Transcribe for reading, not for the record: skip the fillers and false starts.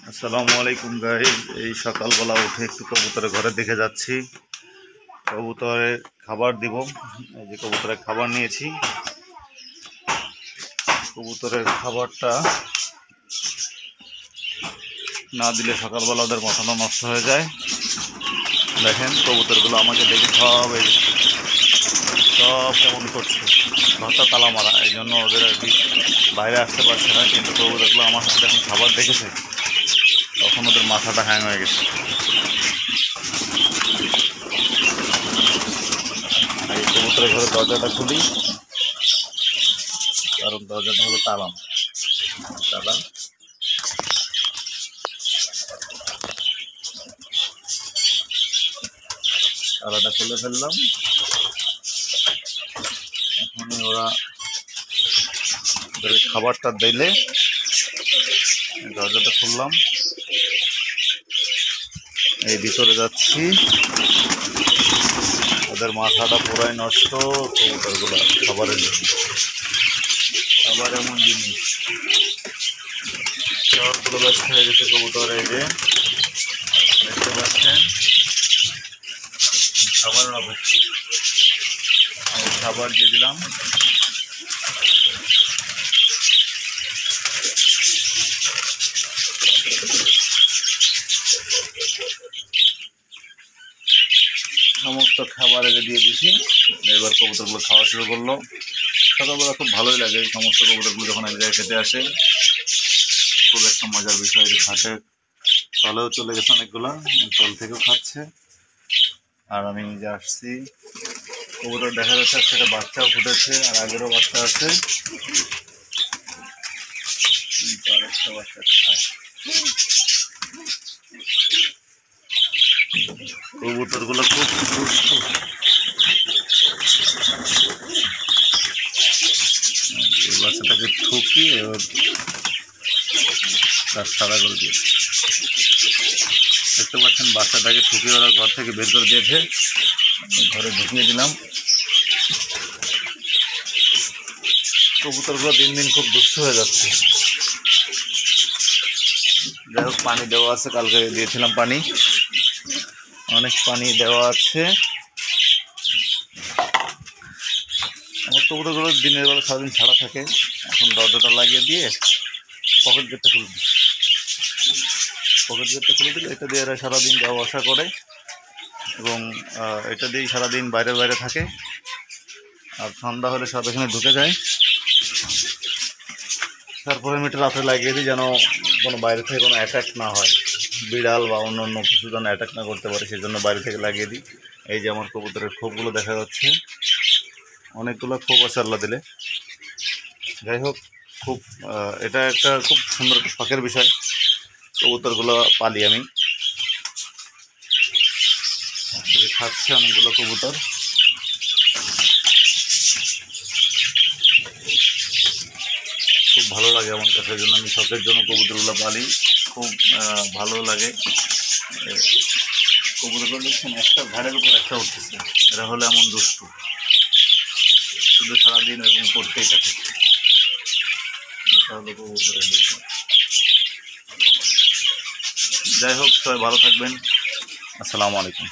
আসসালামু আলাইকুম গাইস। এই সকালবেলা উঠে একটু কবুতরের ঘরে দেখে যাচ্ছি, কবুতরে খাবার দিব। এই যে কবুতরের খাবার নিয়েছি। কবুতরের খাবারটা না দিলে সকালবেলা ওদের মাথাটা নষ্ট হয়ে যায়। দেখেন কবুতরগুলো আমাকে দেখে সব কেমন করছে। ঘরটা তালা মারা, এই জন্য ওদের আর কি বাইরে আসতে পারছে না। কিন্তু কবুতরগুলো আমার হাতে যখন খাবার দেখেছে তখন ওদের মাথাটা হ্যাং হয়ে গেছে। এই কবুতরের ঘরে দরজাটা খুলি, কারণ দরজাটা হলো তালা। তালাটা খুলে ফেললাম। এখন ওরা ওদের খাবারটা দিলে দরজাটা খুললাম, এই ভিতরে যাচ্ছি। ওদের মাথাটা পুরাই নষ্ট কবুতরগুলো খাবারের জন্য। খাবার এমন জিনিস, সবগুলো ব্যস্ত হয়ে গেছে কবুতর। এই যে দেখতে পাচ্ছেন খাবারের অপেক্ষা। খাবার দিয়ে দিলাম। সমস্ত খাবার দিয়ে দিছি। এবার কবুতরগুলো খাওয়া শুরু করলো। সকালবেলা খুব ভালোই লাগে এই সমস্ত কবুতরগুলো যখন এক জায়গায় খেতে আসে। খুব একটা মজার বিষয় যে খাটে তলেও চলে গেছে অনেকগুলো, তল থেকেও খাচ্ছে। আর আমি যে আসছি, কবুতর দেখা যাচ্ছে সেটা বাচ্চাও ফুটেছে, আর আগেরও বাচ্চা আছে। আরেকটা বাচ্চা খায়। কবুতরগুলো খুব দুষ্ট। বাচ্চাটাকে ঠকিয়ে তার সারা করে দিয়েছে। দেখতে পাচ্ছেন বাচ্চাটাকে ঠকিয়ে ওরা ঘর থেকে বের করে দিয়েছে। ঘরে ঢুকিয়ে দিলাম। কবুতরগুলো দিন দিন খুব দুষ্ট হয়ে যাচ্ছে। যাই হোক, পানি দেওয়া আছে, কালকে দিয়েছিলাম পানি, অনেক পানি দেওয়া আছে। আমার কবুতরগুলো দিনের বেলা সারাদিন ছাড়া থাকে। এখন দরজাটা লাগিয়ে দিয়ে পকেট গেটটা খুলে দিই। পকেট গেটটা খুলে দিলে এটা দিয়ে এরা সারাদিন যাওয়া আসা করে, এবং এটা দিয়েই সারাদিন বাইরে থাকে। আর ঠান্ডা হলে সব এখানে ঢুকে যায়। তারপরে আমি এটা রাতে লাগিয়ে দিই, যেন কোনো বাইরে থেকে কোনো অ্যাটাক না হয়, বিড়াল বা অন্য কিছু যেন অ্যাটাক না করতে পারে, সেই জন্য বাইরে থেকে লাগিয়ে দিই। এই যে আমার কবুতরের খোপগুলো দেখা যাচ্ছে, অনেকগুলো খোপ আছে আল্লাহ দিলে। যাই হোক, খুব এটা একটা খুব সুন্দর একটা শখের বিষয়। কবুতরগুলো পালি আমি। খাচ্ছে অনেকগুলো কবুতর। খুব ভালো লাগে আমার কাছে, জন্য আমি শখের জন্য কবুতরগুলো পালি। খুব ভালো লাগে। কবুতরগুলো দেখছেন একটা ঘাড়ের উপর একটা উঠতেছে। এরা হলো এমন দুষ্টু, শুধু সারাদিন এরকম করতেই থাকে। এটা হলো কবুতরের বিষয়। যাই হোক, সবাই ভালো থাকবেন। আসসালামু আলাইকুম।